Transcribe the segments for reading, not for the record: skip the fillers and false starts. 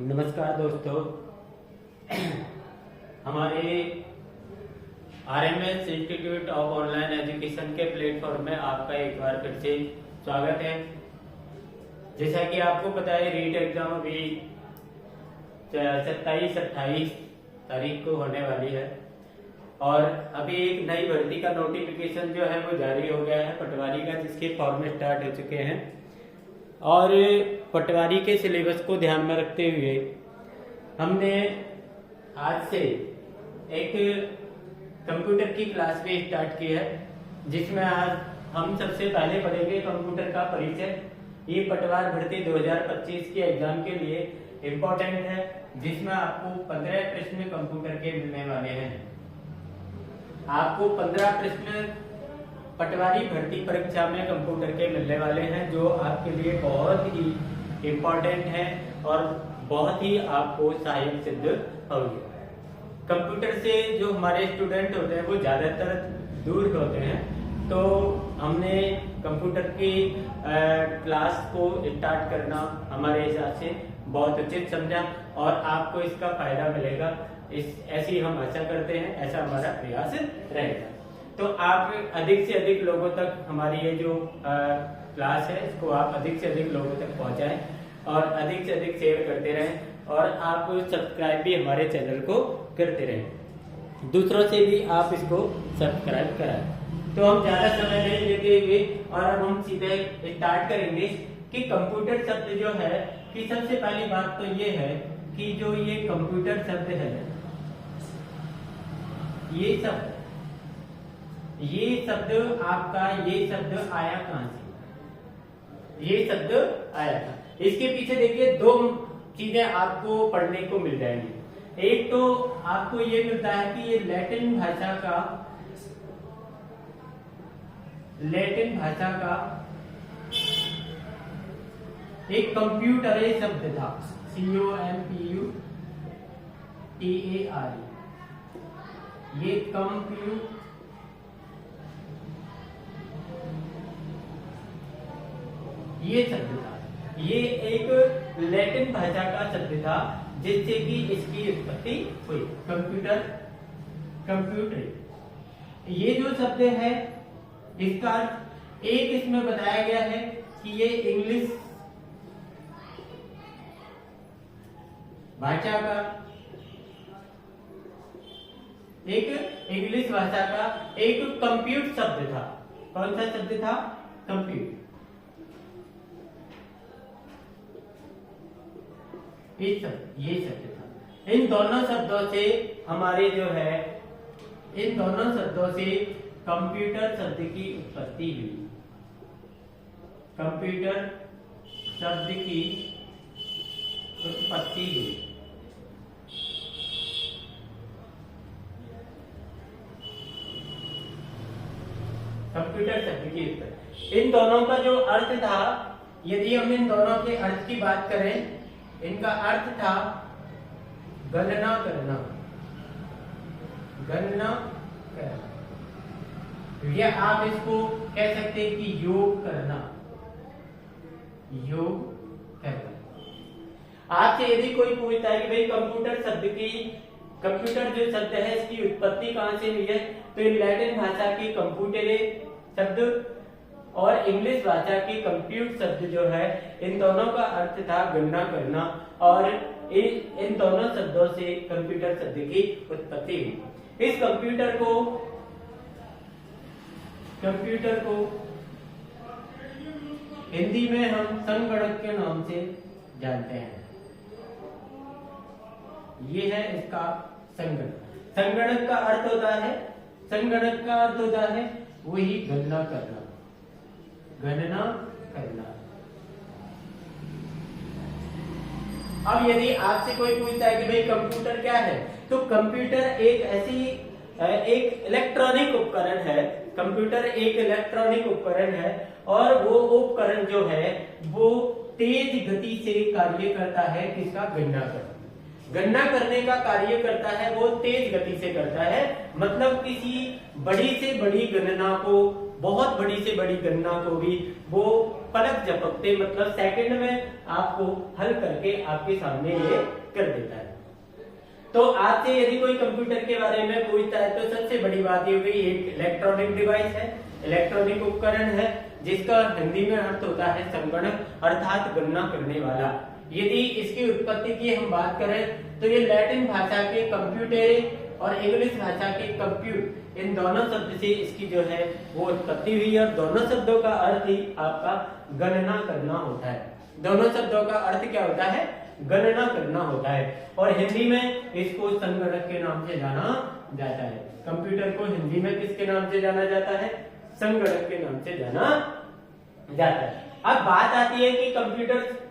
नमस्कार दोस्तों, हमारे RMS institute of online education के प्लेटफॉर्म में आपका एक बार फिर से स्वागत है। जैसा कि आपको पता है, रीट एग्जाम अभी 27-28 तारीख को होने वाली है और अभी एक नई भर्ती का नोटिफिकेशन जो है वो जारी हो गया है पटवारी का, जिसके फॉर्म स्टार्ट हो चुके हैं। और पटवारी के सिलेबस को ध्यान में रखते हुए हमने आज से एक कंप्यूटर की क्लास भी स्टार्ट की है, जिसमें आज हम सबसे पहले पढ़ेंगे कंप्यूटर का परिचय। ये पटवार भर्ती 2025 के एग्जाम के लिए इम्पोर्टेंट है, जिसमें आपको 15 प्रश्न कंप्यूटर के मिलने वाले हैं। आपको 15 प्रश्न पटवारी भर्ती परीक्षा में कंप्यूटर के मिलने वाले हैं, जो आपके लिए बहुत ही इम्पोर्टेंट है और बहुत ही आपको सहायक सिद्ध होगी। कंप्यूटर से जो हमारे स्टूडेंट होते हैं वो ज़्यादातर दूर होते हैं, तो हमने कंप्यूटर की क्लास को स्टार्ट करना हमारे हिसाब से बहुत उचित समझा और आपको इसका फायदा मिलेगा, ऐसी हम आशा करते हैं, ऐसा हमारा प्रयास रहेगा। तो आप अधिक से अधिक लोगों तक हमारी ये जो क्लास है इसको आप अधिक से अधिक लोगों तक पहुंचाएं और अधिक से अधिक शेयर करते रहें और आप सब्सक्राइब भी हमारे चैनल को करते रहें, दूसरों से भी आप इसको सब्सक्राइब कराएं। तो हम ज़्यादा समय नहीं लेते हुए और अब हम सीधे स्टार्ट करेंगे कि कंप्यूटर शब्द जो है, कि सबसे पहली बात तो ये है कि जो ये कंप्यूटर शब्द है, ये शब्द आपका ये शब्द आया कहां से? ये शब्द आया था। इसके पीछे देखिए दो चीजें आपको पढ़ने को मिल जाएंगी। एक तो आपको ये मिलता है कि ये लैटिन भाषा का एक कंप्यूटर शब्द था, COMPUTER। ये ये शब्द था, ये एक लैटिन भाषा का शब्द था, जिससे कि इसकी उत्पत्ति हुई कंप्यूटर। ये जो शब्द है इसका एक इसमें बताया गया है कि ये इंग्लिश भाषा का एक कंप्यूट शब्द था। कौन सा शब्द था? कंप्यूट। ये शब्द था। इन दोनों शब्दों से हमारे जो है, इन दोनों शब्दों से कंप्यूटर शब्द की उत्पत्ति हुई। कंप्यूटर शब्द की उत्पत्ति हुई। कंप्यूटर शब्द की उत्पत्ति, इन दोनों का जो अर्थ था, यदि हम इन दोनों के अर्थ की बात करें, इनका अर्थ था गणना करना। या आप इसको कह सकते हैं कि योग करना। आपसे यदि कोई पूछता है कि भाई कंप्यूटर जो शब्द है इसकी उत्पत्ति कहां से हुई है, तो इन लैटिन भाषा की कंप्यूटर शब्द और इंग्लिश भाषा की कंप्यूट शब्द जो है, इन दोनों का अर्थ था गणना करना और इन दोनों शब्दों से कंप्यूटर शब्द की उत्पत्ति हुई। इस कंप्यूटर को हिंदी में हम संगणक के नाम से जानते हैं। ये है इसका संगणक। संगणक का अर्थ होता है वही गणना करना। अब यदि आपसे कोई पूछता है कि भाई कंप्यूटर क्या है, तो कंप्यूटर एक इलेक्ट्रॉनिक उपकरण है। कंप्यूटर एक इलेक्ट्रॉनिक उपकरण है और वो उपकरण जो है वो तेज गति से कार्य करता है। किसका? गणना करने का कार्य करता है, वो तेज गति से करता है। मतलब किसी बड़ी से बड़ी गणना को, बहुत बड़ी से बड़ी गणना को भी वो पलक झपकते मतलब सेकंड में आपको हल करके आपके सामने ये कर देता है। तो आपसे यदि कोई कंप्यूटर के बारे में पूछता है तो सबसे बड़ी बात ये हुई, एक इलेक्ट्रॉनिक डिवाइस है, इलेक्ट्रॉनिक उपकरण है, जिसका हिंदी में अर्थ होता है संगणक अर्थात गणना करने वाला। यदि इसकी उत्पत्ति की हम बात करें तो ये लैटिन भाषा के कंप्यूटेरे और इंग्लिश भाषा के कंप्यूट, इन दोनों शब्द से इसकी जो है वो उत्पत्ति हुई और दोनों शब्दों का अर्थ ही आपका गणना करना होता है। दोनों शब्दों का अर्थ क्या होता है? गणना करना होता है। और हिंदी में इसको संगणक के नाम से जाना जाता है। कंप्यूटर को हिंदी में किसके नाम से जाना जाता है? संगणक के नाम से जाना जाता है। अब बात आती है कि कंप्यूटर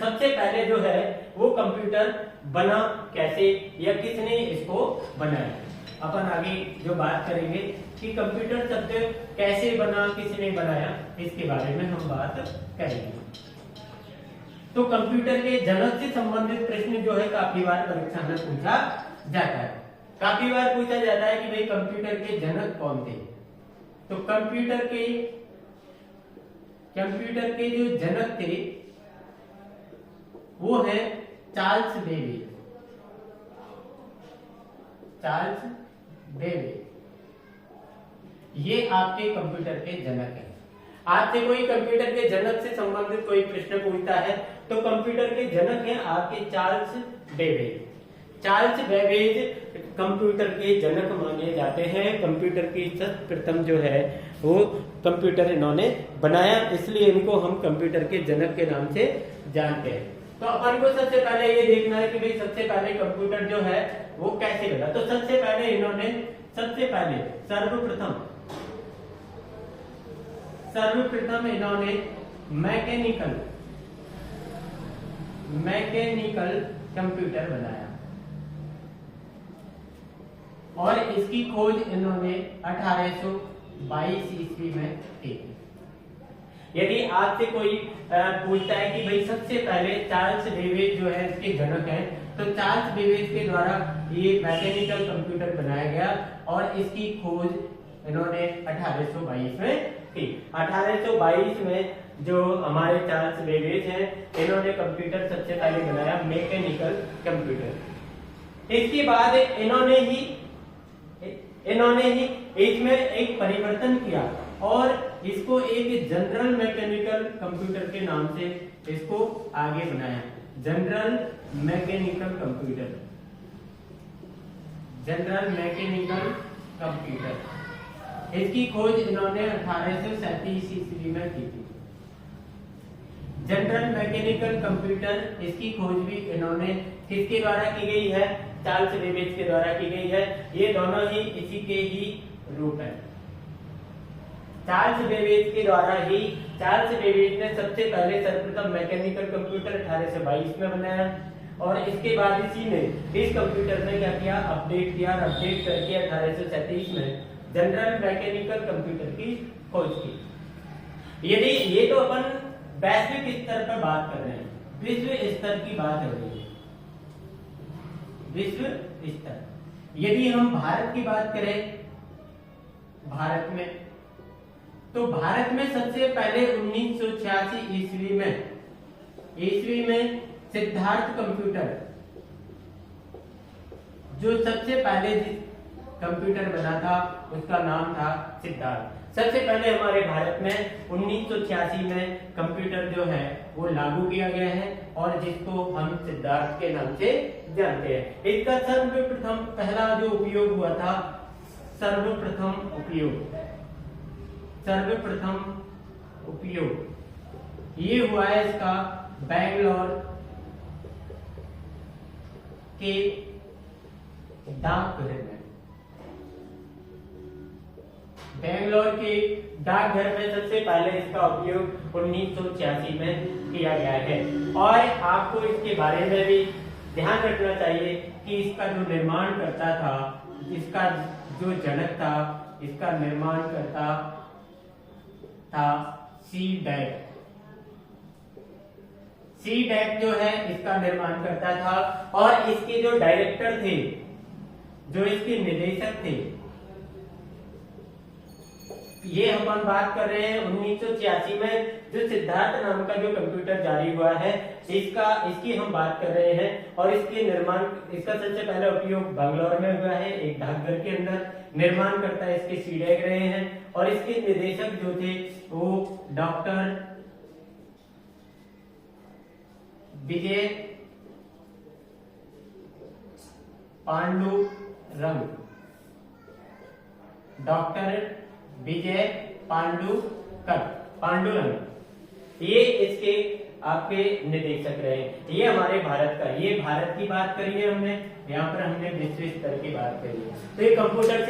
सबसे पहले जो है वो कंप्यूटर बना कैसे या किसने इसको बनाया। अपन आगे जो बात करेंगे कि कंप्यूटर शब्द कैसे बना, किसने बनाया, इसके बारे में हम बात करेंगे। तो कंप्यूटर के जनक से संबंधित प्रश्न जो है काफी बार परीक्षा में पूछा जाता है। काफी बार पूछा जाता है कि भाई कंप्यूटर के जनक कौन थे। तो कंप्यूटर के जो जनक थे वो है चार्ल्स बेबेज। चार्ल्स बेबेज ये आपके कंप्यूटर के जनक हैं। आपसे कोई कंप्यूटर के जनक से संबंधित कोई प्रश्न पूछता है तो कंप्यूटर के जनक हैं आपके Charles Babbage. Charles Babbage computer के जनक माने जाते हैं। कंप्यूटर की सर्वप्रथम जो है वो कंप्यूटर इन्होंने बनाया, इसलिए इनको हम कंप्यूटर के जनक के नाम से जानते हैं। तो अपन को सबसे पहले ये देखना है कि भाई सबसे पहले कंप्यूटर जो है वो कैसे बना। तो सबसे पहले इन्होंने सर्वप्रथम इन्होंने मैकेनिकल कंप्यूटर बनाया और इसकी खोज इन्होंने 1822 ईस्वी में की। यदि आपसे कोई पूछता है कि भाई सबसे पहले चार्ल्स बेबेज जो है इसके जनक हैं, तो चार्ल्स बेबेज के द्वारा ये मैकेनिकल कंप्यूटर बनाया गया और इसकी खोज इन्होंने 1822 में की। 1822 में जो हमारे चार्ल्स बेबेज हैं इन्होंने कंप्यूटर सबसे पहले बनाया, मैकेनिकल कंप्यूटर। इसके बाद इन्होंने ही इसमें एक परिवर्तन किया और इसको एक जनरल मैकेनिकल कंप्यूटर के नाम से इसको आगे बनाया। जनरल मैकेनिकल कंप्यूटर इसकी खोज इन्होंने 1837 ईस्वी में की थी। जनरल मैकेनिकल कंप्यूटर इसकी खोज भी इन्होंने किसके द्वारा की गई है? चार्ल्स बेबेज के द्वारा की गई है। ये दोनों ही इसी के ही रूप है। चार्ल्स बेबेज के द्वारा ही चार्ल्स बेबेज ने सबसे पहले सर्वप्रथम मैकेनिकल कंप्यूटर 1822 में बनाया और इसके बाद इसी ने इस कंप्यूटर ने क्या किया? अपडेट किया और अपडेट करके 1837 में जनरल मैकेनिकल कंप्यूटर की खोज की। यदि ये तो अपन वैश्विक स्तर पर बात कर रहे हैं, विश्व स्तर की बात हो रही है। विश्व स्तर यदि हम भारत की बात करें, भारत में सबसे पहले 1986 ईस्वी में सिद्धार्थ कंप्यूटर, जो सबसे पहले कंप्यूटर बना था उसका नाम था सिद्धार्थ। सबसे पहले हमारे भारत में 1986 में कंप्यूटर जो है वो लागू किया गया है और जिसको हम सिद्धार्थ के नाम से जानते हैं। इसका सर्वप्रथम पहला जो उपयोग हुआ था, सर्वप्रथम उपयोग ये हुआ है इसका बेंगलोर के डाकघर में। बेंगलोर के डाकघर में सबसे पहले इसका उपयोग 1986 में किया गया है। और आपको इसके बारे में भी ध्यान रखना चाहिए कि इसका जो निर्माण करता था, इसका जो जनक था, इसका निर्माण करता था C-DEC जो है इसका निर्माण करता था और इसके जो डायरेक्टर थे, जो इसके निदेशक थे, ये अपन बात कर रहे हैं 1986 में जो सिद्धार्थ नाम का जो कंप्यूटर जारी हुआ है, इसकी हम बात कर रहे हैं। और इसका सबसे पहला उपयोग बंगलौर में हुआ है, एक डाकघर के अंदर। निर्माण करता इसके सीडेक रहे हैं और इसके निदेशक जो थे वो डॉक्टर विजय पांडुरंग, डॉक्टर विजय पांडुरंग ये इसके आपके निदेशक रहे। ये हमारे भारत का, ये भारत की बात करी है हमने, यहाँ पर हमने विश्व स्तर की बात करी है। तो ये कंप्यूटर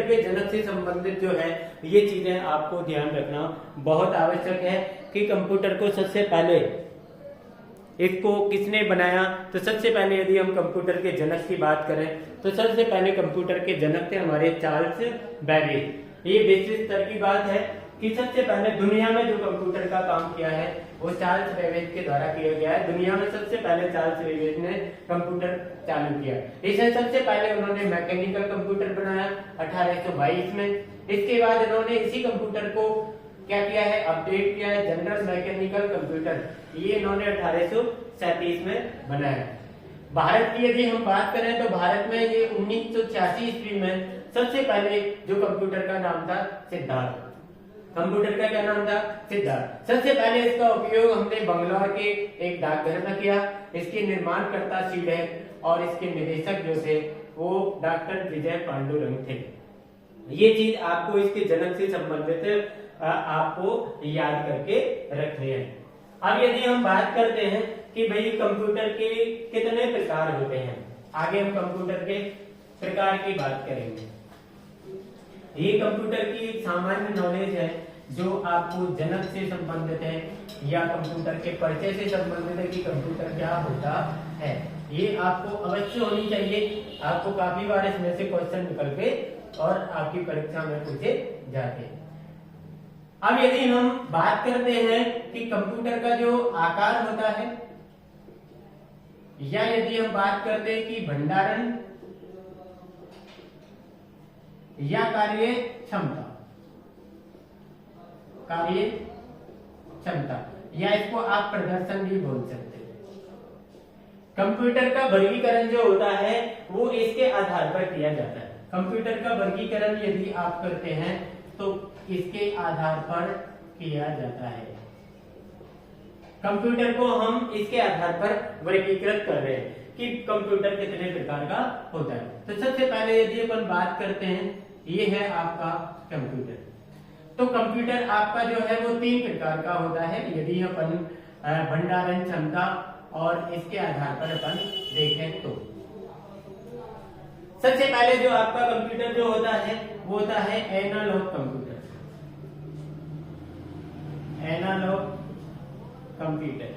के जनक से संबंधित जो है ये चीजें आपको ध्यान रखना बहुत आवश्यक है कि कंप्यूटर को सबसे पहले इसको किसने बनाया। तो सबसे पहले यदि हम कंप्यूटर के जनक की बात करें तो सबसे पहले कंप्यूटर के जनक थे हमारे चार्ल्स बेबेज। ये विश्व स्तर की बात है कि सबसे पहले दुनिया में जो कंप्यूटर का काम किया है वो चार्ल्स बेबेज के द्वारा किया गया है। दुनिया में सबसे पहले चार्ल्स बेबेज ने कंप्यूटर चालू किया। इसने सबसे पहले उन्होंने मैकेनिकल कंप्यूटर बनाया 1822 में। इसके बाद इन्होंने इसी कंप्यूटर को क्या किया है, अपडेट किया है, जनरल मैकेनिकल कंप्यूटर, ये इन्होंने 1837 में बनाया। भारत की यदि हम बात करें तो भारत में ये 1986 ईस्वी में सबसे पहले जो कंप्यूटर का नाम था सिद्धार्थ। कंप्यूटर का क्या नाम था, सिद्धार्थ। सबसे पहले इसका उपयोग हमने बंगलौर के एक डाकघर में किया। इसके निर्माणकर्ता सीडेक और इसके निदेशक जो थे वो डॉक्टर विजय पांडुरंग थे। ये चीज आपको इसके जनक से संबंधित आपको याद करके रखने हैं। अब यदि हम बात करते हैं कि भाई कंप्यूटर के कितने प्रकार होते हैं, आगे हम कंप्यूटर के प्रकार की बात करेंगे। ये कंप्यूटर की एक सामान्य नॉलेज है जो आपको जनक से संबंधित है या कंप्यूटर के परिचय से संबंधित है कि कंप्यूटर क्या होता है। ये आपको अवश्य होनी चाहिए। आपको काफी बार इसमें से क्वेश्चन निकल के और आपकी परीक्षा में पूछे जाते हैं। अब यदि हम बात करते हैं कि कंप्यूटर का जो आकार होता है या यदि हम बात करते हैं कि भंडारण या कार्य क्षमता या इसको आप प्रदर्शन भी बोल सकते हैं। कंप्यूटर का वर्गीकरण जो होता है वो इसके आधार पर किया जाता है। कंप्यूटर का वर्गीकरण यदि आप करते हैं तो इसके आधार पर किया जाता है। कंप्यूटर को हम इसके आधार पर वर्गीकृत कर रहे हैं कि कंप्यूटर कितने प्रकार का होता है। तो सबसे पहले यदि अपन बात करते हैं, ये है आपका कंप्यूटर। तो कंप्यूटर आपका जो है वो 3 प्रकार का होता है। यदि अपन भंडारण क्षमता और इसके आधार पर अपन देखें तो सबसे पहले जो आपका कंप्यूटर जो होता है वो होता है एनालॉग कंप्यूटर। Analogue computer.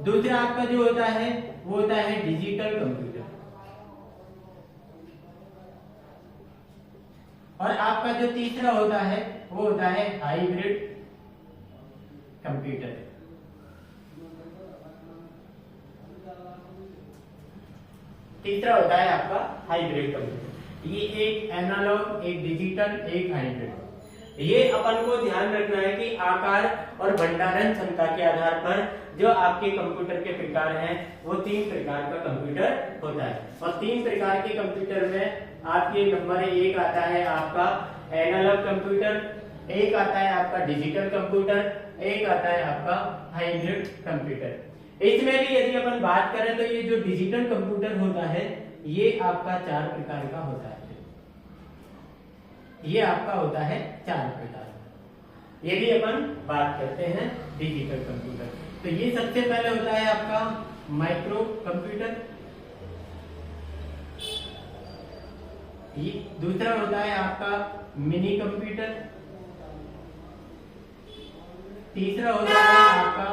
दूसरा आपका जो होता है वो होता है डिजिटल कंप्यूटर। और आपका जो तीसरा होता है वो होता है हाइब्रिड कंप्यूटर। तीसरा होता है आपका हाइब्रिड कंप्यूटर। ये एक एनालॉग, एक डिजिटल, एक हाइब्रिड। ये अपन को ध्यान रखना है कि आकार और भंडारण क्षमता के आधार पर जो आपके कंप्यूटर के प्रकार हैं वो 3 प्रकार का कंप्यूटर होता है। और 3 प्रकार के कंप्यूटर में आपके नंबर 1 आता है आपका एनालॉग कंप्यूटर, एक आता है आपका डिजिटल कंप्यूटर, एक आता है आपका हाइब्रिड कंप्यूटर। इसमें भी यदि अपन बात करें तो ये जो डिजिटल कंप्यूटर होता है ये आपका 4 प्रकार का होता है। ये आपका होता है 4 प्रकार। यदि अपन बात करते हैं डिजिटल कंप्यूटर तो ये सबसे पहले होता है आपका माइक्रो कंप्यूटर। ये दूसरा होता है आपका मिनी कंप्यूटर। तीसरा होता है आपका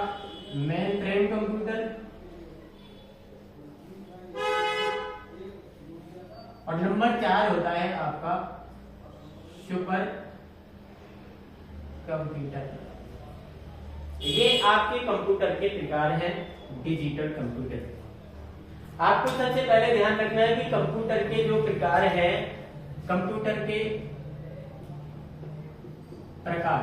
मेन फ्रेम कंप्यूटर। और नंबर 4 होता है आपका सुपर कंप्यूटर। ये आपके कंप्यूटर के प्रकार हैं डिजिटल कंप्यूटर। आपको सबसे पहले ध्यान रखना है कि कंप्यूटर के जो प्रकार हैं कंप्यूटर के प्रकार।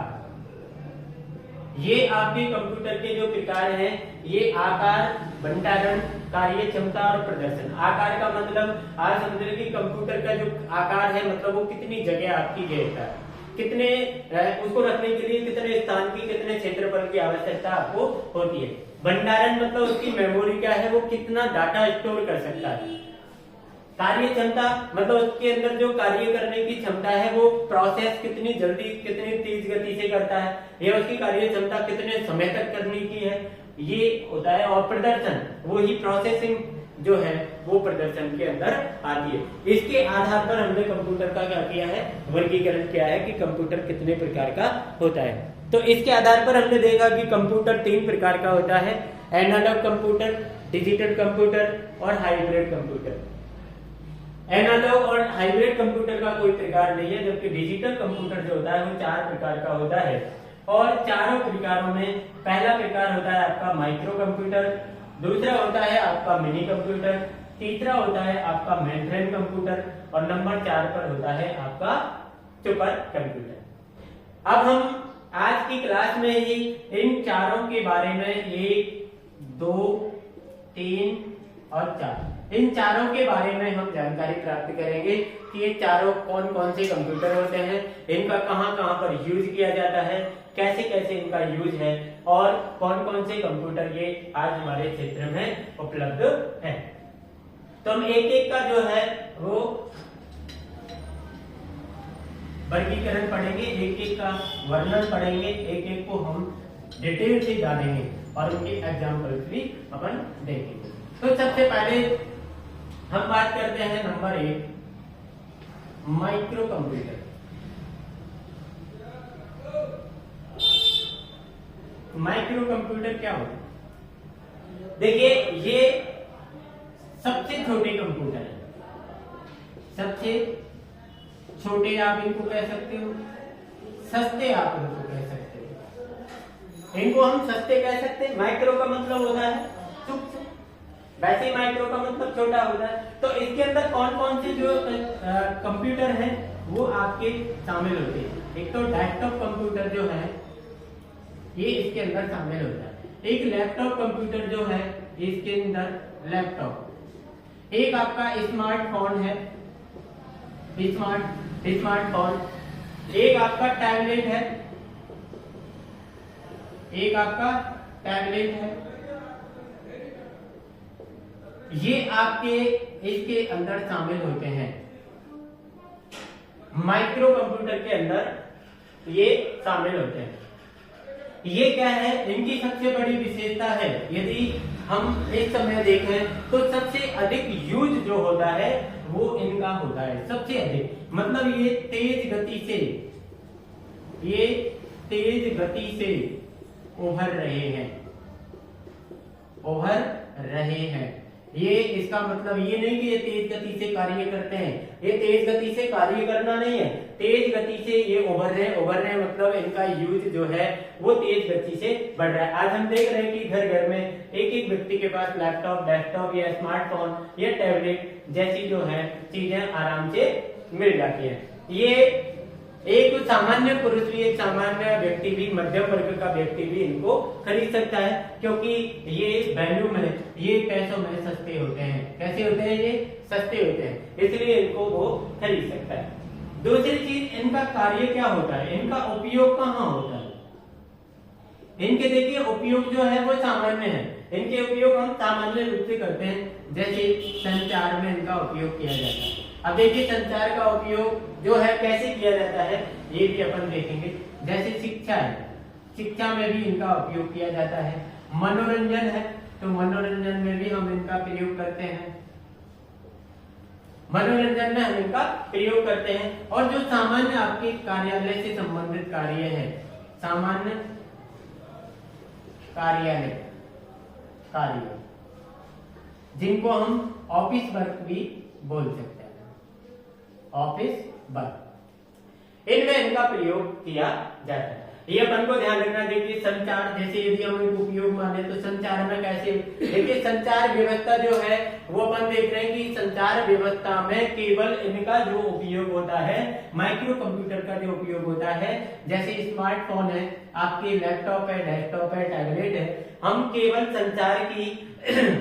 ये आपके कंप्यूटर के जो प्रकार हैं, ये आकार, भंडारण, कार्य क्षमता और प्रदर्शन। आकार का मतलब आज समझ कि कंप्यूटर का जो आकार है मतलब वो कितनी जगह आपकी घेरता है, कितने उसको रखने के लिए कितने स्थान की, कितने क्षेत्रफल की आवश्यकता आपको होती है। भंडारण मतलब उसकी मेमोरी क्या है, वो कितना डाटा स्टोर कर सकता है। कार्य क्षमता मतलब उसके अंदर जो कार्य करने की क्षमता है वो प्रोसेस कितनी जल्दी, कितनी तेज गति से करता है, या उसकी कार्य क्षमता कितने समय तक करने की है, ये होता है। और प्रदर्शन, वो ही प्रोसेसिंग जो है वो प्रदर्शन के अंदर आती है। इसके आधार पर हमने कंप्यूटर का क्या किया है, वर्गीकरण किया है कि कंप्यूटर कितने प्रकार का होता है। तो इसके आधार पर हमने देखा कि कंप्यूटर 3 प्रकार का होता है, एनालॉग कंप्यूटर, डिजिटल कंप्यूटर और हाइब्रिड कंप्यूटर। एनालॉग और हाइब्रिड कंप्यूटर का कोई प्रकार नहीं है, जबकि डिजिटल कंप्यूटर जो होता है वो 4 प्रकार का होता है। और चारों प्रकारों में पहला प्रकार होता है आपका माइक्रो कंप्यूटर, दूसरा होता है आपका मिनी कंप्यूटर, तीसरा होता है आपका मेनफ्रेम कंप्यूटर और नंबर 4 पर होता है आपका सुपर कंप्यूटर। अब हम आज की क्लास में ही इन चारों के बारे में 1, 2, 3 और 4 इन चारों के बारे में हम जानकारी प्राप्त करेंगे कि ये चारों कौन कौन से कंप्यूटर होते हैं, इनका कहां कहां पर यूज किया जाता है, कैसे कैसे इनका यूज है और कौन कौन से कंप्यूटर ये आज हमारे क्षेत्र में उपलब्ध है। तो हम एक एक का जो है वो वर्गीकरण पढ़ेंगे, एक एक का वर्णन पढ़ेंगे, एक एक को हम डिटेल से जानेंगे और उनके एग्जाम्पल्स भी अपन देखेंगे। तो सबसे पहले हम बात करते हैं number 1, micro computer. Micro computer क्या होता है? देखिए, ये सबसे छोटे कंप्यूटर है, सबसे छोटे आप इनको कह सकते हो, सस्ते आप इनको कह सकते हो। इनको हम सस्ते कह सकते हैं। माइक्रो का मतलब होता है सूक्ष्म, वैसे माइक्रो का मतलब छोटा होता है। तो इसके अंदर कौन कौन से जो कंप्यूटर हैं वो आपके शामिल होते हैं। एक तो डेस्कटॉप कंप्यूटर जो है ये इसके अंदर शामिल होता है। एक लैपटॉप कंप्यूटर जो है इसके अंदर लैपटॉप। एक आपका स्मार्टफोन है, स्मार्टफोन। एक आपका टैबलेट है, एक आपका टैबलेट है। ये आपके इसके अंदर शामिल होते हैं। माइक्रो कंप्यूटर के अंदर ये शामिल होते हैं। ये क्या है, इनकी सबसे बड़ी विशेषता है, यदि हम इस समय देखें तो सबसे अधिक यूज जो होता है वो इनका होता है, सबसे अधिक। मतलब ये तेज गति से उभर रहे हैं। ये इसका मतलब ये नहीं कि ये तेज गति से कार्य करते हैं, ये तेज गति से कार्य करना नहीं है, तेज गति से ये उभर रहे मतलब इनका यूज जो है वो तेज गति से बढ़ रहा है। आज हम देख रहे हैं कि घर घर में एक एक व्यक्ति के पास लैपटॉप, डेस्कटॉप या स्मार्टफोन या टैबलेट जैसी जो है चीजें आराम से मिल जाती है। ये एक सामान्य पुरुष भी, एक सामान्य व्यक्ति भी, मध्यम वर्ग का व्यक्ति भी इनको खरीद सकता है, क्योंकि ये वैल्यू में, ये पैसों में सस्ते होते हैं। कैसे होते हैं? ये सस्ते होते हैं, इसलिए इनको वो खरीद सकता है। दूसरी चीज, इनका कार्य क्या होता है, इनका उपयोग कहाँ होता है। इनके देखिए उपयोग जो है वो सामान्य है, इनके उपयोग हम सामान्य रूप से करते हैं, जैसे संचार में इनका उपयोग किया जाता है। अब देखिए संचार का उपयोग जो है कैसे किया जाता है ये भी अपन देखेंगे। जैसे शिक्षा है, शिक्षा में भी इनका उपयोग किया जाता है। मनोरंजन है तो मनोरंजन में भी हम इनका प्रयोग करते हैं, मनोरंजन में हम इनका प्रयोग करते हैं। और जो सामान्य आपके कार्यालय से संबंधित कार्य है, सामान्य कार्यालय कार्य, जिनको हम ऑफिस वर्क भी बोल सकते हैं, ऑफिस वर्क, इनमें इनका प्रयोग किया जाता है। ये अपन को ध्यान रखना। देखिए संचार, जैसे यदि हम एक उपयोग माने तो संचार में कैसे, देखिए संचार व्यवस्था जो है वो अपन देख रहे हैं कि संचार व्यवस्था में केवल इनका जो उपयोग होता है, माइक्रो कंप्यूटर का जो उपयोग होता है, जैसे स्मार्टफोन है, आपके लैपटॉप है, डेस्कटॉप है, टैबलेट है, हम केवल संचार की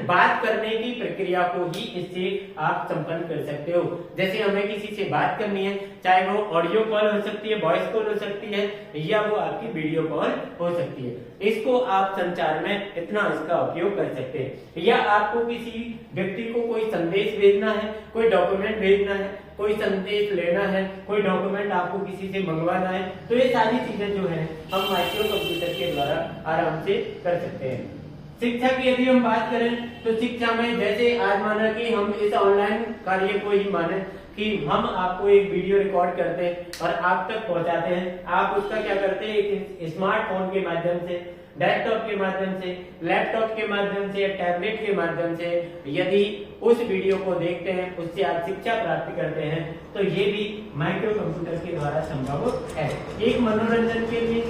बात करने की प्रक्रिया को ही इससे आप संपन्न कर सकते हो। जैसे हमें किसी से बात करनी है, चाहे वो ऑडियो कॉल हो सकती है, वॉइस कॉल हो सकती है, या वो आपकी वीडियो कॉल हो सकती है, इसको आप संचार में इतना इसका उपयोग कर सकते हैं। या आपको किसी व्यक्ति को कोई संदेश भेजना है, कोई डॉक्यूमेंट भेजना है, कोई संदेश लेना है, कोई डॉक्यूमेंट आपको किसी से मंगवाना है, तो ये सारी चीजें जो है हम माइक्रो कंप्यूटर के द्वारा आराम से कर सकते हैं। शिक्षा की यदि हम बात करें तो शिक्षा में जैसे आज माना कि हम इस ऑनलाइन कार्य को ही माने कि हम आपको एक वीडियो रिकॉर्ड करते हैं और आप तक पहुंचाते हैं। आप उसका क्या करते हैं, एक स्मार्टफोन के माध्यम से, डेस्कटॉप के माध्यम से, लैपटॉप के माध्यम से, टैबलेट के माध्यम से यदि उस वीडियो को देखते हैं, उससे आप शिक्षा प्राप्त करते हैं, तो ये भी माइक्रो कंप्यूटर के द्वारा संभव है। एक मनोरंजन के लिए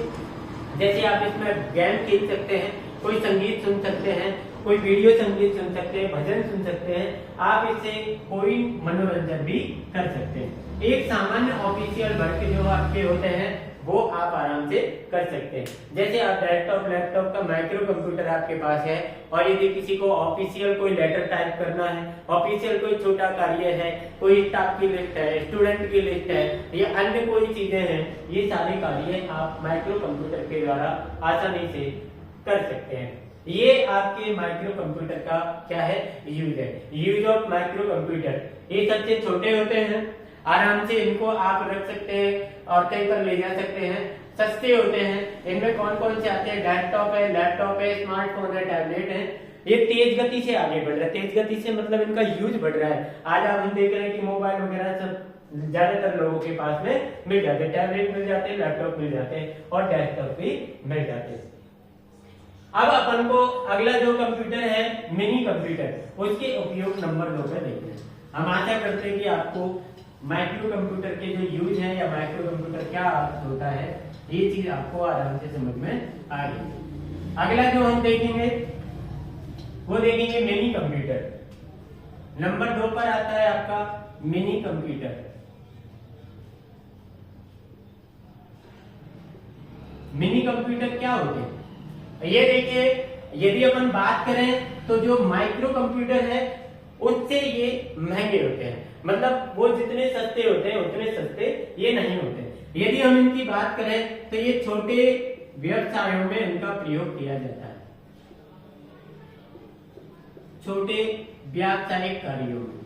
जैसे आप इसमें गेम खेल सकते हैं, कोई संगीत सुन सकते हैं, कोई वीडियो संगीत सुन सकते हैं, भजन सुन सकते हैं, आप इससे कोई मनोरंजन भी कर सकते हैं। एक सामान्य ऑफिशियल वर्क जो आपके होते हैं वो आप आराम से कर सकते हैं। जैसे आप डेस्कटॉप, लैपटॉप का माइक्रो कंप्यूटर आपके पास है और यदि किसी को ऑफिशियल कोई लेटर टाइप करना है, ऑफिशियल कोई छोटा कार्य है, कोई स्टाफ की लिस्ट है, स्टूडेंट की लिस्ट है, या अन्य कोई चीजें हैं, ये सारे कार्य आप माइक्रो कंप्यूटर के द्वारा आसानी से कर सकते हैं। ये आपके माइक्रो कंप्यूटर का क्या है, यूज है। यूज ऑफ माइक्रो कंप्यूटर, ये सबसे छोटे होते हैं, आराम से इनको आप रख सकते हैं और कहीं पर ले जा सकते हैं, सस्ते होते हैं। इनमें कौन कौन से आते हैं, डेस्कटॉप है, लैपटॉप है, स्मार्टफोन है, टैबलेट है। ये तेज गति से आगे बढ़ रहा है, तेज गति से मतलब इनका यूज बढ़ रहा है। आज आप हम देख रहे हैं कि मोबाइल वगैरह सब ज्यादातर लोगों के पास में मिल जाते हैं, टैबलेट मिल जाते हैं, लैपटॉप मिल जाते हैं और डेस्कटॉप भी मिल जाते हैं। अब अपन को अगला जो कंप्यूटर है मिनी कंप्यूटर, उसके उपयोग नंबर 2 पे देखते हैं। हम आशा करते हैं कि आपको माइक्रो कंप्यूटर के जो यूज है या माइक्रो कंप्यूटर क्या होता है, ये चीज आपको आराम से समझ में आ गई। अगला जो हम देखेंगे वो देखेंगे मिनी कंप्यूटर। नंबर 2 पर आता है आपका मिनी कंप्यूटर। मिनी कंप्यूटर क्या होते हैं, ये देखिए, यदि अपन बात करें तो जो माइक्रो कंप्यूटर है उससे ये महंगे होते हैं, मतलब वो जितने सस्ते होते हैं उतने सस्ते ये नहीं होते। यदि हम इनकी बात करें तो ये छोटे व्यवसायों में इनका प्रयोग किया जाता है, छोटे व्यावसायिक कार्यों में,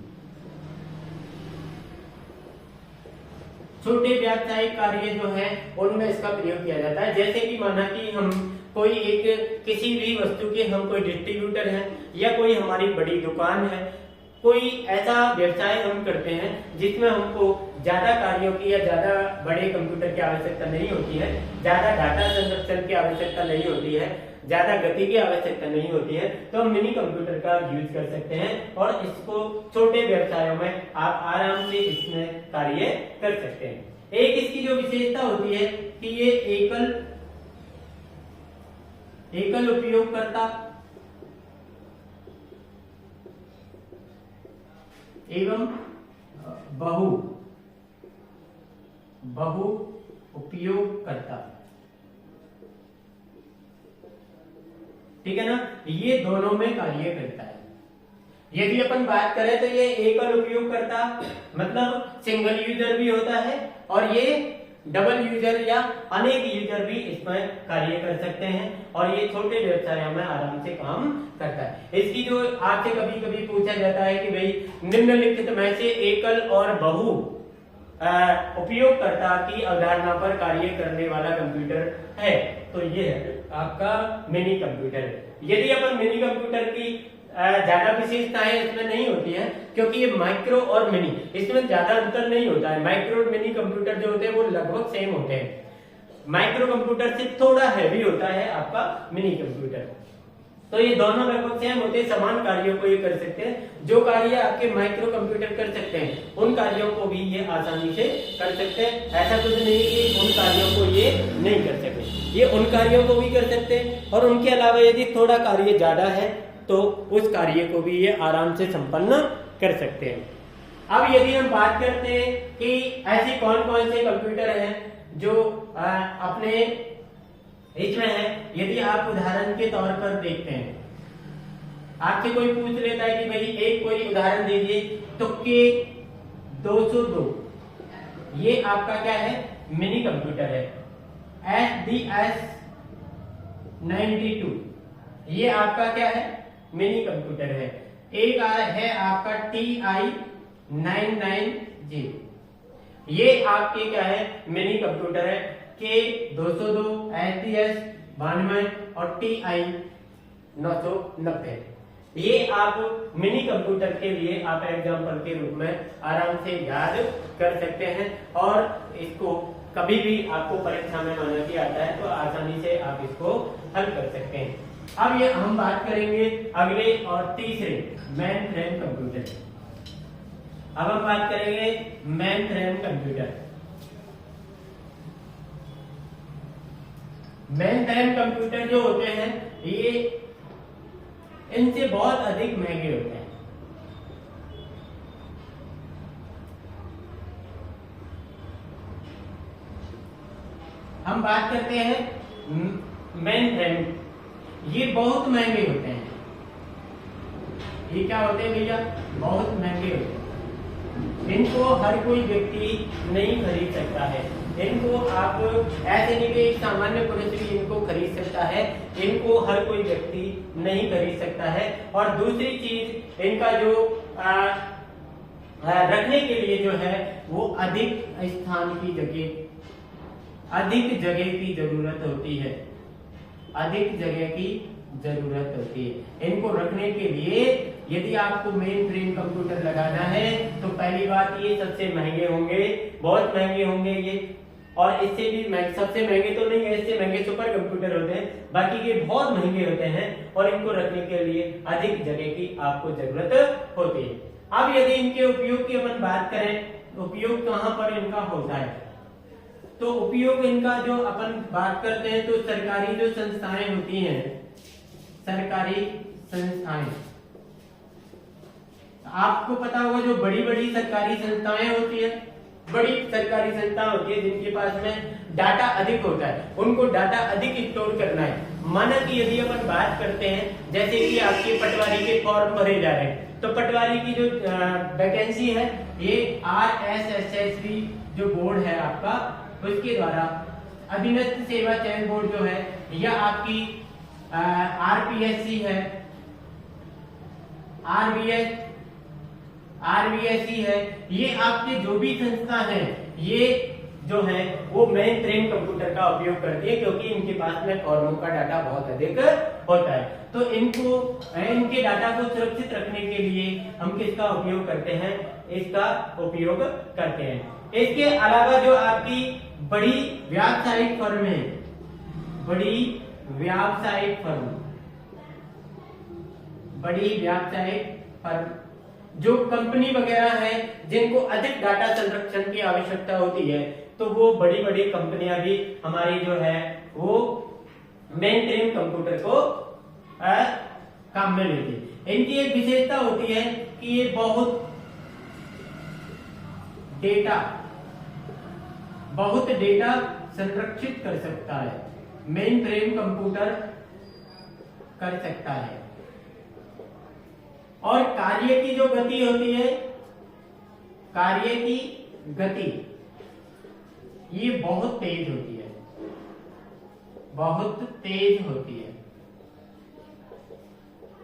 छोटे व्यावसायिक कार्य जो है उनमें इसका प्रयोग किया जाता है। जैसे कि माना कि हम कोई एक किसी भी वस्तु के हम कोई डिस्ट्रीब्यूटर हैं या कोई हमारी बड़ी दुकान है, कोई ऐसा व्यवसाय हम करते हैं जिसमें हमको ज्यादा कार्यों की या ज्यादा बड़े कंप्यूटर की आवश्यकता नहीं होती है, ज्यादा डाटा संरक्षण की आवश्यकता नहीं होती है, ज्यादा गति की आवश्यकता नहीं होती है, तो हम मिनी कंप्यूटर का यूज कर सकते हैं और इसको छोटे व्यवसायों में आप आराम से इसमें कार्य कर सकते हैं। एक इसकी जो विशेषता होती है कि ये एकल उपयोगकर्ता एवं बहु उपयोगकर्ता, ठीक है ना, ये दोनों में कार्य करता है। यदि अपन बात करें तो ये एकल उपयोगकर्ता मतलब सिंगल यूजर भी होता है और ये डबल यूजर या अनेक यूजर भी इसमें कार्य कर सकते हैं और ये छोटे व्यवसायों में आराम से काम करता है। इसकी जो आपसे कभी कभी पूछा जाता है कि भाई निम्नलिखित में से एकल और बहु उपयोगकर्ता की अवधारणा पर कार्य करने वाला कंप्यूटर है, तो ये है आपका मिनी कंप्यूटर। यदि अपन मिनी कंप्यूटर की ज्यादा विशेषताएं इसमें नहीं होती है क्योंकि ये माइक्रो और मिनी, इसमें ज्यादा अंतर नहीं होता है। माइक्रो और मिनी कंप्यूटर जो होते हैं वो लगभग सेम होते हैं। माइक्रो कंप्यूटर से थोड़ा हैवी होता है आपका मिनी कंप्यूटर, तो ये दोनों लगभग सेम होते हैं, समान कार्यों को ये कर सकते हैं। जो कार्य आपके माइक्रो कंप्यूटर कर सकते हैं उन कार्यों को भी ये आसानी से कर सकते हैं। ऐसा कुछ नहीं कि उन कार्यों को ये नहीं कर सकते। ये उन कार्यों को भी कर सकते हैं, और उनके अलावा यदि थोड़ा कार्य ज़्यादा है तो उस कार्य को भी ये आराम से संपन्न कर सकते हैं। अब यदि हम बात करते हैं कि ऐसे कौन कौन से कंप्यूटर हैं जो अपने इसमें है, यदि आप उदाहरण के तौर पर देखते हैं, आपसे कोई पूछ लेता है कि भाई एक कोई उदाहरण दीजिए, तो के 202 ये आपका क्या है, मिनी कंप्यूटर है। SDS 92 ये आपका क्या है, मिनी कंप्यूटर है। एक है आपका TI 99J, ये आपके क्या है, मिनी कंप्यूटर है। के 202, SDS 92 और TI 990 ये आप मिनी कंप्यूटर के लिए आप एग्जाम्पल के रूप में आराम से याद कर सकते हैं, और इसको कभी भी आपको परीक्षा में माना कि आता है तो आसानी से आप इसको हल कर सकते हैं। अब ये हम बात करेंगे अगले और तीसरे मेन फ्रेम कंप्यूटर। अब हम बात करेंगे main frame computer. Main frame computer जो होते हैं ये इनसे बहुत अधिक महंगे होते हैं। हम बात करते हैं मेन फ्रेम, ये बहुत महंगे होते हैं। ये क्या होते हैं भैया, बहुत महंगे होते हैं। इनको हर कोई व्यक्ति नहीं खरीद सकता है। इनको आप ऐसे नहीं कि एक सामान्य पुरुष भी इनको खरीद सकता है, इनको हर कोई व्यक्ति नहीं खरीद सकता है। और दूसरी चीज, इनका जो रखने के लिए जो है वो अधिक स्थान की जगह, अधिक जगह की जरूरत होती है, अधिक जगह की जरूरत होती है। इनको रखने के लिए यदि आपको मेन फ्रेम कंप्यूटर लगाना है तो पहली बात ये सबसे महंगे होंगे, बहुत महंगे होंगे ये, और इससे भी सबसे महंगे तो नहीं है, इससे महंगे सुपर कंप्यूटर होते हैं, बाकी ये बहुत महंगे होते हैं और इनको रखने के लिए अधिक जगह की आपको जरूरत होती है। अब यदि इनके उपयोग की अपन बात करें, उपयोग कहाँ पर इनका होता है, तो उपयोग इनका जो अपन बात करते हैं तो सरकारी जो संस्थाएं होती हैं, सरकारी संस्थाएं, आपको पता होगा जो बड़ी बड़ी सरकारी संस्थाएं होती है, बड़ी सरकारी संस्था होती है जिनके पास में डाटा अधिक होता है, उनको डाटा अधिक स्टोर करना है। माना कि यदि अपन बात करते हैं जैसे कि आपके पटवारी के फॉर्म भरे जा रहे हैं, तो पटवारी की जो वैकेंसी है ये RSSSB जो बोर्ड है आपका, उसके द्वारा अधीनस्थ सेवा चयन बोर्ड जो है, या आपकी RPSC है, RBSC है, ये आपके जो भी संस्था है ये जो है वो मेन फ्रेम कंप्यूटर का उपयोग करती है, क्योंकि इनके पास में फॉर्मों का डाटा बहुत अधिक होता है। तो इनके डाटा को सुरक्षित रखने के लिए हम किसका उपयोग करते हैं, इसका उपयोग करते हैं। इसके अलावा जो आपकी बड़ी व्यावसायिक फर्म है, बड़ी व्यावसायिक फर्म, बड़ी व्यावसायिक फर्म जो कंपनी वगैरह है जिनको अधिक डाटा संरक्षण की आवश्यकता होती है, तो वो बड़ी बड़ी कंपनियां भी हमारी जो है वो मेन फ्रेम कंप्यूटर को काम में लेती है। इनकी एक विशेषता होती है कि ये बहुत डेटा संरक्षित कर सकता है, मेन फ्रेम कंप्यूटर कर सकता है। और कार्य की जो गति होती है, कार्य की गति ये बहुत तेज होती है, बहुत तेज होती है।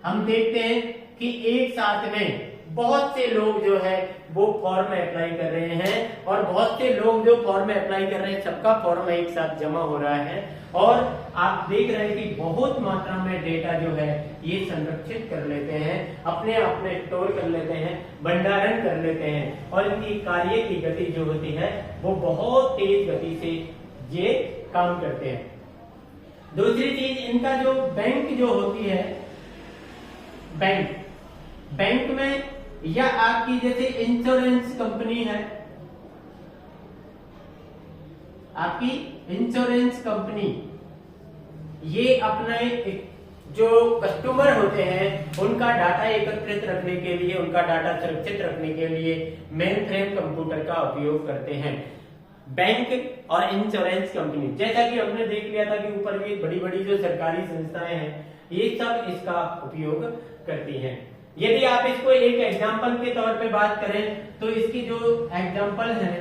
हम देखते हैं कि एक साथ में बहुत से लोग जो है वो फॉर्म अप्लाई कर रहे हैं, और बहुत से लोग जो फॉर्म अप्लाई कर रहे हैं सबका फॉर्म एक साथ जमा हो रहा है, और आप देख रहे हैं कि बहुत मात्रा में डेटा जो है ये संरक्षित कर लेते हैं, अपने आप में स्टोर कर लेते हैं, भंडारण कर लेते हैं, और इनकी कार्य की गति जो होती है वो बहुत तेज गति से ये काम करते हैं। दूसरी चीज, इनका जो बैंक जो होती है, बैंक में या आपकी जैसे इंश्योरेंस कंपनी है, आपकी इंश्योरेंस कंपनी ये अपने जो कस्टमर होते हैं उनका डाटा एकत्रित रखने के लिए, उनका डाटा सुरक्षित रखने के लिए मेन फ्रेम कंप्यूटर का उपयोग करते हैं। बैंक और इंश्योरेंस कंपनी, जैसा कि हमने देख लिया था कि ऊपर भी बड़ी बड़ी जो सरकारी संस्थाएं हैं ये सब इसका उपयोग करती हैं। यदि आप इसको एक एग्जाम्पल के तौर पे बात करें तो इसकी जो एग्जाम्पल है,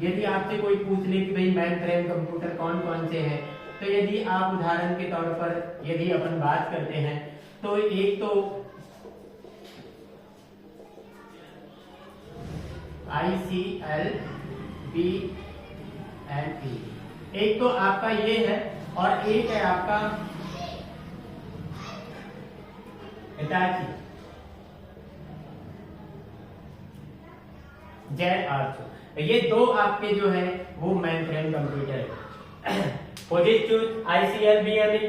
यदि आपसे कोई पूछ ले कि भाई मेन फ्रेम कंप्यूटर कौन कौन से हैं, तो यदि आप उदाहरण के तौर पर यदि अपन बात करते हैं तो एक तो ICLBME, एक तो आपका ये है और एक है आपका हिताची Z800। ये दो आपके जो है वो मेन फ्रेम कंप्यूटर है। Fujitsu ICLBME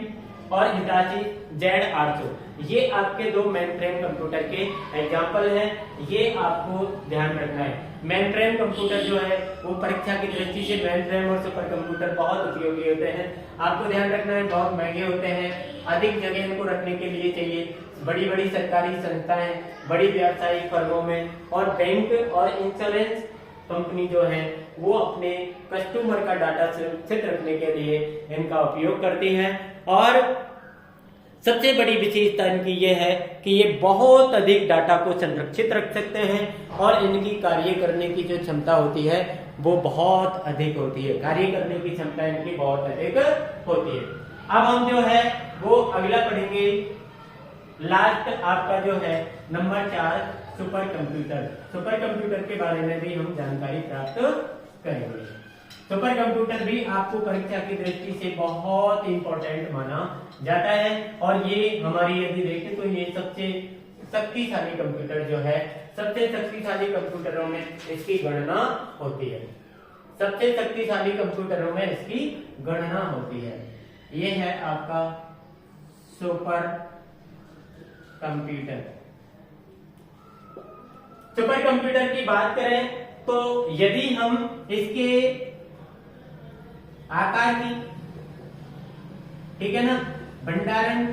और Hitachi Z800, ये आपके दो मेन फ्रेम कंप्यूटर के एग्जाम्पल हैं। ये आपको ध्यान रखना है। मेन फ्रेम कंप्यूटर जो है वो परीक्षा की दृष्टि से मेन फ्रेम और सुपर कंप्यूटर बहुत उपयोगी होते हैं। आपको ध्यान रखना है बहुत महंगे होते हैं, अधिक जगह इनको रखने के लिए चाहिए। बड़ी बड़ी सरकारी संस्थाएं, बड़ी व्यावसायिक फर्मों में और बैंक और इंश्योरेंस कंपनी जो है वो अपने कस्टमर का डाटा सुरक्षित रखने के लिए इनका उपयोग करती हैं। और सबसे बड़ी विशेषता इनकी ये है कि ये बहुत अधिक डाटा को संरक्षित रख सकते हैं और इनकी कार्य करने की जो क्षमता होती है वो बहुत अधिक होती है। कार्य करने की क्षमता इनकी बहुत अधिक होती है। अब हम जो है वो अगला पढ़ेंगे, लास्ट आपका जो है number 4 super computer. Super computer के बारे में भी हम जानकारी प्राप्त करेंगे। सुपर कंप्यूटर भी आपको परीक्षा की दृष्टि से बहुत इंपॉर्टेंट माना जाता है और ये हमारी यदि देखें तो ये सबसे शक्तिशाली कंप्यूटर जो है, सबसे शक्तिशाली कंप्यूटरों में इसकी गणना होती है। सबसे शक्तिशाली कंप्यूटरों में इसकी गणना होती है। ये है आपका सुपर कंप्यूटर। सुपर कंप्यूटर की बात करें तो यदि हम इसके आकार की, ठीक है ना, भंडारण,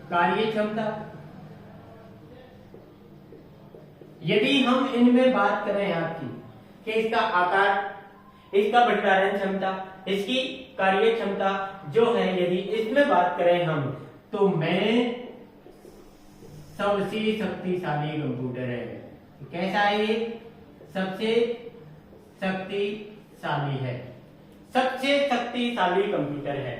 कार्य क्षमता, यदि हम इनमें बात करें आपकी कि इसका आकार, इसका भंडारण क्षमता, इसकी कार्य क्षमता जो है, यदि इसमें बात करें हम तो मैं सबसे शक्तिशाली कंप्यूटर है। कैसा है ये? सबसे शक्तिशाली है, सबसे शक्तिशाली कंप्यूटर है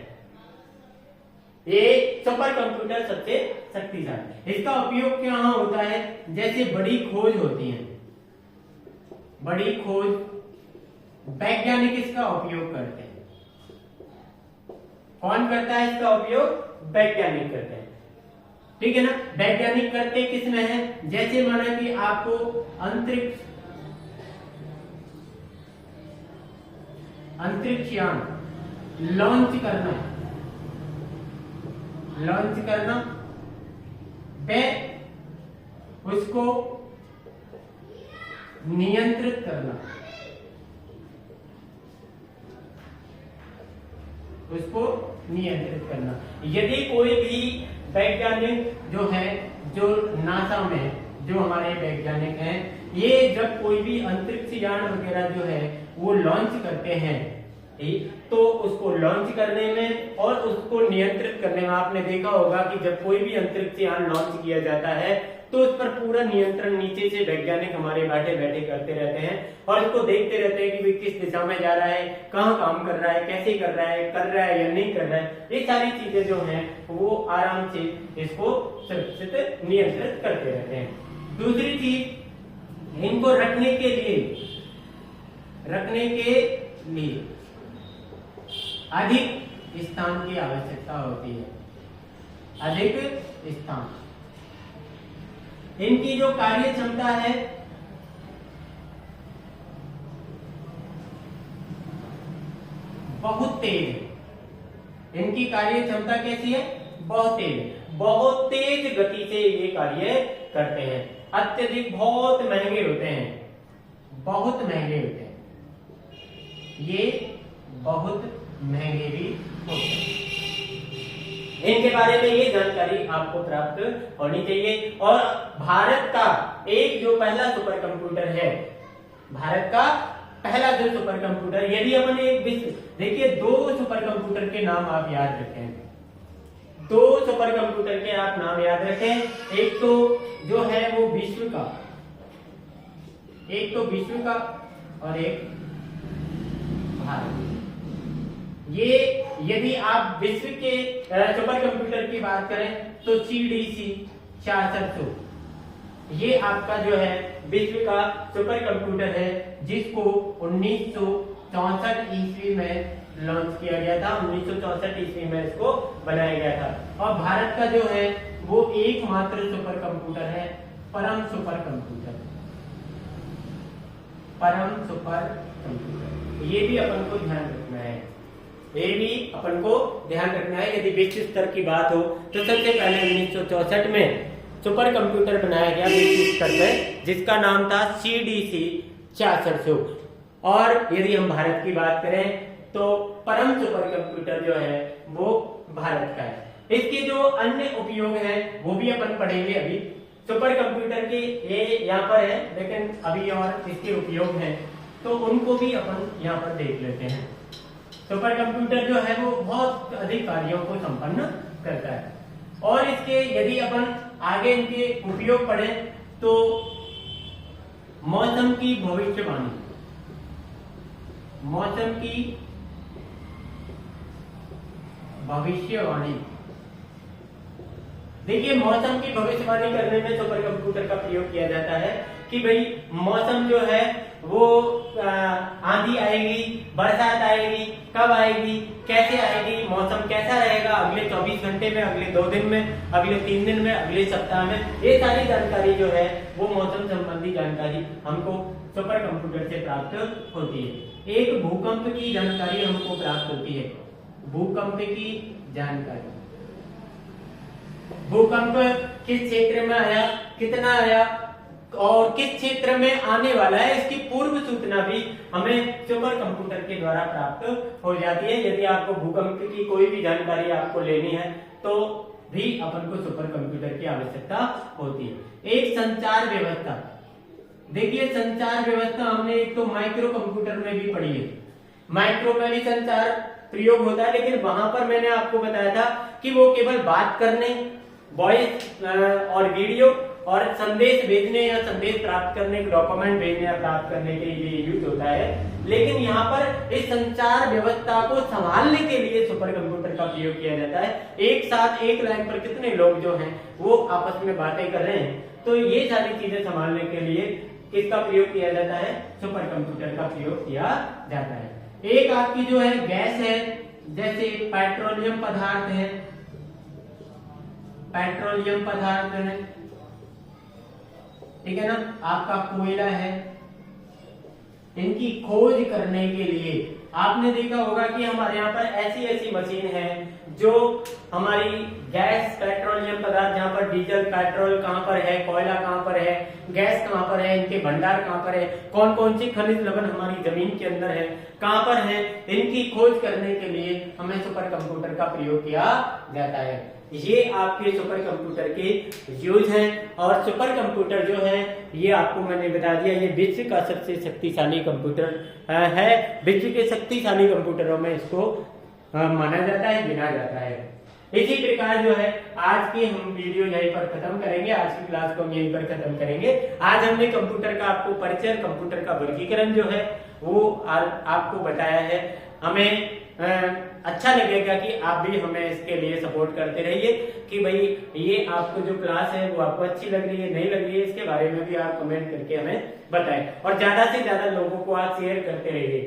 ये सुपर कंप्यूटर, सबसे शक्तिशाली। इसका उपयोग कहाँ होता है? जैसे बड़ी खोज होती है, बड़ी खोज वैज्ञानिक इसका उपयोग करते हैं। कौन करता है इसका उपयोग? वैज्ञानिक करते हैं, ठीक है ना। वैज्ञानिक करते किसमें है? जैसे माना कि आपको अंतरिक्षयान लॉन्च करना, वे उसको नियंत्रित करना, यदि कोई भी वैज्ञानिक जो है, जो नासा में जो हमारे वैज्ञानिक हैं, ये जब कोई भी अंतरिक्ष यान वगैरह जो है वो लॉन्च करते हैं, तो उसको लॉन्च करने में और उसको नियंत्रित करने में आपने देखा होगा कि जब कोई भी अंतरिक्ष यान लॉन्च किया जाता है तो उस पर पूरा नियंत्रण नीचे से वैज्ञानिक हमारे बैठे बैठे करते रहते हैं और इसको देखते रहते हैं कि वे किस दिशा में जा रहा है, कहाँ काम कर रहा है, कैसे कर रहा है या नहीं कर रहा है। ये सारी चीजें जो हैं वो आराम से इसको सुरक्षित नियंत्रित करते रहते हैं। दूसरी चीज, इनको रखने के लिए अधिक स्थान की आवश्यकता होती है, अधिक स्थान। इनकी जो कार्य क्षमता है बहुत तेज, इनकी कार्य क्षमता कैसी है? बहुत तेज गति से ये कार्य करते हैं। अत्यधिक बहुत महंगे होते हैं, ये बहुत महंगे भी होते हैं। इनके बारे में ये जानकारी आपको प्राप्त होनी चाहिए। और भारत का एक जो पहला सुपर कंप्यूटर है, भारत का पहला जो सुपर कंप्यूटर, यदि अपन एक विश्व, देखिए 2 सुपर कंप्यूटर के नाम आप याद रखें, 2 सुपर कंप्यूटर के आप नाम याद रखें। एक तो जो है वो विश्व का, एक तो विश्व का और एक भारत। ये यदि आप विश्व के सुपर कंप्यूटर की बात करें तो CDC 400, ये आपका जो है विश्व का सुपर कंप्यूटर है, जिसको 1964 ईस्वी में लॉन्च किया गया था। 1964 ईस्वी में इसको बनाया गया था। और भारत का जो है वो एकमात्र सुपर कंप्यूटर है, परम सुपर कंप्यूटर, परम सुपर कंप्यूटर। ये भी अपन को ध्यान रखना है, ये भी अपन को ध्यान रखना है। यदि विश्व स्तर की बात हो तो सबसे पहले 1964 में सुपर कंप्यूटर बनाया गया विश्व स्तर पर, जिसका नाम था CDC 400। और यदि हम भारत की बात करें तो परम सुपर कंप्यूटर जो है वो भारत का है। इसके जो अन्य उपयोग हैं वो भी अपन पढ़ेंगे। अभी सुपर कंप्यूटर के ये यहाँ पर है, लेकिन अभी और इसके उपयोग हैं तो उनको भी अपन यहाँ पर देख लेते हैं। सुपर कंप्यूटर जो है वो बहुत अधिक कार्यों को संपन्न करता है। और इसके यदि अपन आगे इनके उपयोग पढ़ें तो मौसम की भविष्यवाणी, मौसम की भविष्यवाणी, देखिए मौसम की भविष्यवाणी करने में सुपर कंप्यूटर का प्रयोग किया जाता है कि भाई मौसम जो है वो आंधी आएगी, बरसात आएगी, कब आएगी, कैसे आएगी, मौसम कैसा रहेगा अगले 24 घंटे में, अगले 2 दिन में, अगले 3 दिन में, अगले सप्ताह में। ये सारी जानकारी जो है वो मौसम संबंधी जानकारी हमको सुपर कंप्यूटर से प्राप्त होती है। एक भूकंप की जानकारी हमको प्राप्त होती है, भूकंप की जानकारी, भूकंप किस क्षेत्र में आया, कितना आया और किस क्षेत्र में आने वाला है, इसकी पूर्व सूचना भी हमें सुपर कंप्यूटर के द्वारा प्राप्त हो जाती है। यदि आपको भूकंप की कोई भी जानकारी आपको लेनी है तो भी अपन को सुपर कंप्यूटर की आवश्यकता होती है। एक संचार व्यवस्था, देखिए संचार व्यवस्था हमने एक तो माइक्रो कंप्यूटर में भी पढ़ी है, माइक्रो में भी संचार प्रयोग होता है, लेकिन वहां पर मैंने आपको बताया था कि वो केवल बात करने, वॉइस और वीडियो और संदेश भेजने या संदेश प्राप्त करने, डॉक्यूमेंट भेजने या प्राप्त करने के लिए यूज होता है। लेकिन यहाँ पर इस संचार व्यवस्था को संभालने के लिए सुपर कंप्यूटर का प्रयोग किया जाता है। एक साथ एक लाइन पर कितने लोग जो हैं वो आपस में बातें कर रहे हैं, तो ये सारी चीजें संभालने के लिए किसका प्रयोग किया जाता है, सुपर कंप्यूटर का प्रयोग किया जाता है। एक आपकी जो है गैस है, जैसे पेट्रोलियम पदार्थ है, पेट्रोलियम पदार्थ है, ठीक है ना, आपका कोयला है, इनकी खोज करने के लिए आपने देखा होगा कि हमारे यहाँ पर ऐसी ऐसी मशीन है जो हमारी गैस, पेट्रोलियम पदार्थ, जहाँ पर डीजल, पेट्रोल कहाँ पर है, कोयला कहाँ पर है, गैस कहाँ पर है, इनके भंडार कहाँ पर है, कौन कौन सी खनिज लवण हमारी जमीन के अंदर है, कहाँ पर है, इनकी खोज करने के लिए हमें सुपर कंप्यूटर का प्रयोग किया जाता है। ये आपके सुपर कंप्यूटर के यूज हैं। और सुपर कंप्यूटर जो है ये आपको मैंने बता दिया, ये विश्व का सबसे शक्तिशाली कंप्यूटर है। विश्व के शक्तिशाली कंप्यूटरों में इसको माना जाता है, गिना जाता है। इसी प्रकार जो है आज की हम वीडियो यहीं पर खत्म करेंगे, आज की क्लास को हम यहीं पर खत्म करेंगे। आज हमने कंप्यूटर का आपको परिचय, कंप्यूटर का वर्गीकरण जो है वो आपको बताया है। हमें अच्छा लगेगा कि आप भी हमें इसके लिए सपोर्ट करते रहिए कि भाई ये आपको जो क्लास है वो आपको अच्छी लग रही है, नहीं लग रही है, इसके बारे में भी आप कमेंट करके हमें बताएं। और ज्यादा से ज्यादा लोगों को आप शेयर करते रहिए।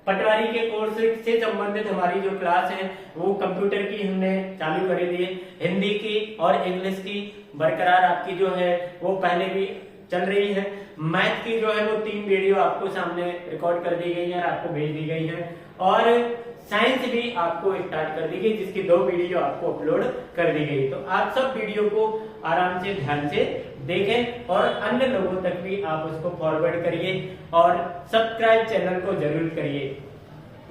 पटवारी के कोर्स से संबंधित हमारी जो क्लास है वो कंप्यूटर की हमने चालू कर दी है, हिंदी की और इंग्लिश की बरकरार आपकी जो है वो पहले भी चल रही है। मैथ की जो है वो 3 वीडियो आपको सामने रिकॉर्ड कर दी गई है, आपको भेज दी गई है। और साइंस भी आपको स्टार्ट कर दी गई, जिसकी 2 वीडियो आपको अपलोड कर दी गई। तो आप सब वीडियो को आराम से ध्यान से देखें और अन्य लोगों तक भी आप उसको फॉरवर्ड करिए और सब्सक्राइब चैनल को जरूर करिए।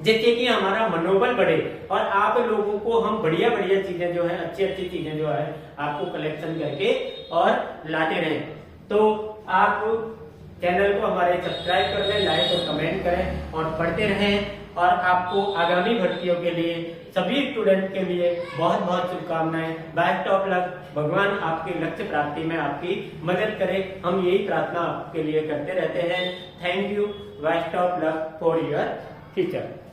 जिससे कि हमारा मनोबल बढ़े और आप लोगों को हम बढ़िया बढ़िया चीजें जो है, अच्छी अच्छी चीजें जो है आपको कलेक्शन करके और लाते रहें। तो आप चैनल को हमारे सब्सक्राइब कर दें, लाइक और कमेंट करें और पढ़ते रहें। और आपको आगामी भर्तियों के लिए सभी स्टूडेंट के लिए बहुत बहुत शुभकामनाएं। Best of luck. भगवान आपके लक्ष्य प्राप्ति में आपकी मदद करे, हम यही प्रार्थना आपके लिए करते रहते हैं। Thank you. Best of luck for your future.